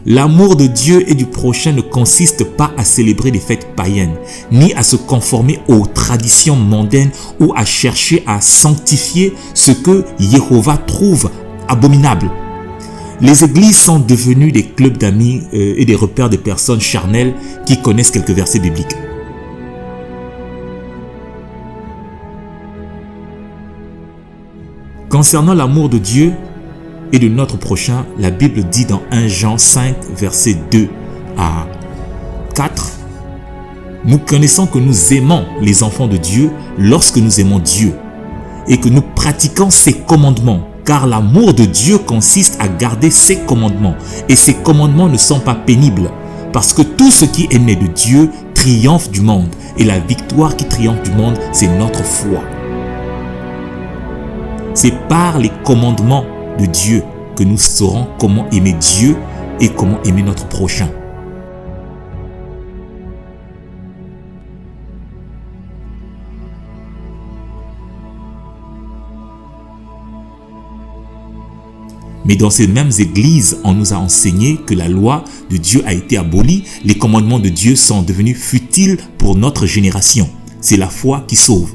L'amour de Dieu et du prochain ne consiste pas à célébrer les fêtes païennes, ni à se conformer aux traditions mondaines ou à chercher à sanctifier ce que Jéhovah trouve abominable. Les églises sont devenues des clubs d'amis et des repères de personnes charnelles qui connaissent quelques versets bibliques. Concernant l'amour de Dieu et de notre prochain, la Bible dit dans 1 Jean 5, versets 2 à 4, « Nous connaissons que nous aimons les enfants de Dieu lorsque nous aimons Dieu et que nous pratiquons ses commandements. Car l'amour de Dieu consiste à garder ses commandements. Et ses commandements ne sont pas pénibles. Parce que tout ce qui est né de Dieu triomphe du monde. Et la victoire qui triomphe du monde, c'est notre foi. » C'est par les commandements de Dieu que nous saurons comment aimer Dieu et comment aimer notre prochain. Mais dans ces mêmes églises, on nous a enseigné que la loi de Dieu a été abolie, les commandements de Dieu sont devenus futiles pour notre génération. C'est la foi qui sauve.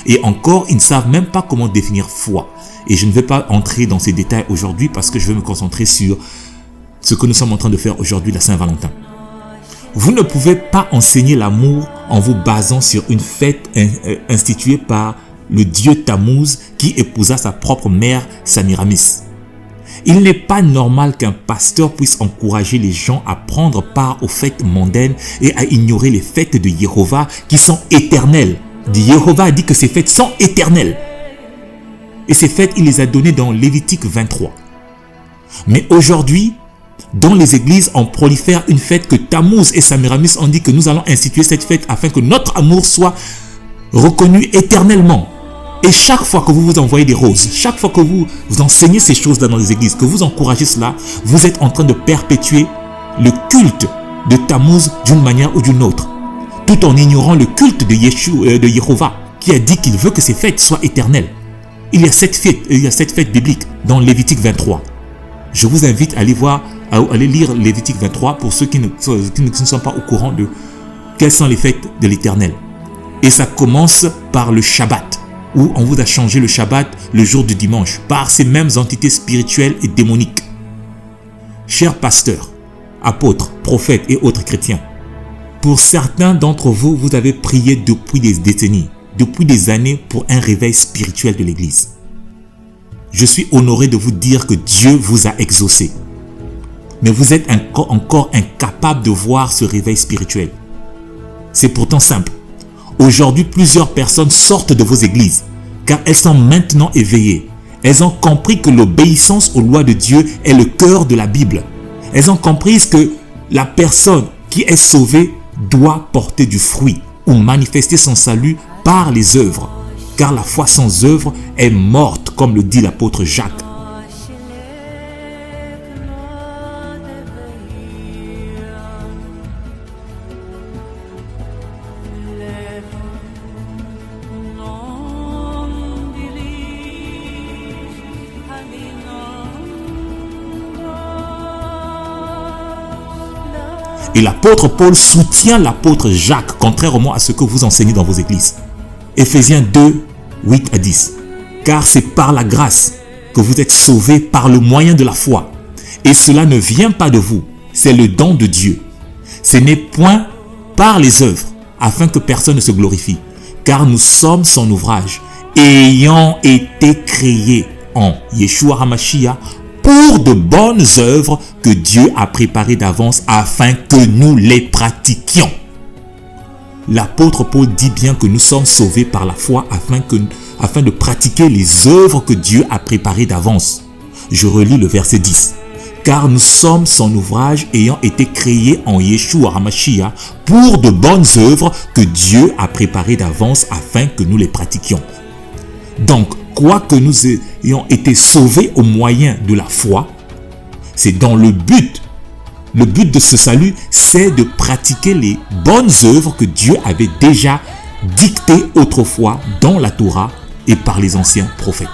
Et encore, ils ne savent même pas comment définir foi. Et je ne vais pas entrer dans ces détails aujourd'hui parce que je vais me concentrer sur ce que nous sommes en train de faire aujourd'hui, la Saint-Valentin. Vous ne pouvez pas enseigner l'amour en vous basant sur une fête instituée par le dieu Tammuz qui épousa sa propre mère Samiramis. Il n'est pas normal qu'un pasteur puisse encourager les gens à prendre part aux fêtes mondaines et à ignorer les fêtes de Jéhovah qui sont éternelles. Jéhovah a dit que ces fêtes sont éternelles. Et ces fêtes, il les a données dans Lévitique 23. Mais aujourd'hui, dans les églises, on prolifère une fête que Tammuz et Samiramis ont dit que nous allons instituer cette fête afin que notre amour soit reconnu éternellement. Et chaque fois que vous vous envoyez des roses, chaque fois que vous enseignez ces choses-là dans les églises, que vous encouragez cela, vous êtes en train de perpétuer le culte de Tammuz d'une manière ou d'une autre, tout en ignorant le culte de Jéhovah, qui a dit qu'il veut que ces fêtes soient éternelles. Il y a cette fête biblique dans Lévitique 23. Je vous invite à aller lire Lévitique 23 pour ceux qui ne sont pas au courant de quelles sont les fêtes de l'Éternel. Et ça commence par le Shabbat, où on vous a changé le Shabbat le jour du dimanche, par ces mêmes entités spirituelles et démoniques. Chers pasteurs, apôtres, prophètes et autres chrétiens, pour certains d'entre vous, vous avez prié depuis des décennies, depuis des années pour un réveil spirituel de l'Église. Je suis honoré de vous dire que Dieu vous a exaucé. Mais vous êtes encore incapable de voir ce réveil spirituel. C'est pourtant simple. Aujourd'hui, plusieurs personnes sortent de vos églises car elles sont maintenant éveillées. Elles ont compris que l'obéissance aux lois de Dieu est le cœur de la Bible. Elles ont compris que la personne qui est sauvée doit porter du fruit ou manifester son salut par les œuvres. Car la foi sans œuvre est morte, comme le dit l'apôtre Jacques. Et l'apôtre Paul soutient l'apôtre Jacques, contrairement à ce que vous enseignez dans vos églises. Éphésiens 2, 8 à 10. Car c'est par la grâce que vous êtes sauvés par le moyen de la foi. Et cela ne vient pas de vous, c'est le don de Dieu. Ce n'est point par les œuvres, afin que personne ne se glorifie. Car nous sommes son ouvrage, ayant été créés en Yeshua HaMashiach pour de bonnes œuvres que Dieu a préparées d'avance afin que nous les pratiquions. L'apôtre Paul dit bien que nous sommes sauvés par la foi afin de pratiquer les œuvres que Dieu a préparées d'avance. Je relis le verset 10. Car nous sommes son ouvrage ayant été créés en Yeshua HaMashiach pour de bonnes œuvres que Dieu a préparées d'avance afin que nous les pratiquions. Donc, quoique nous ayons été sauvés au moyen de la foi, c'est dans le but de ce salut, c'est de pratiquer les bonnes œuvres que Dieu avait déjà dictées autrefois dans la Torah et par les anciens prophètes.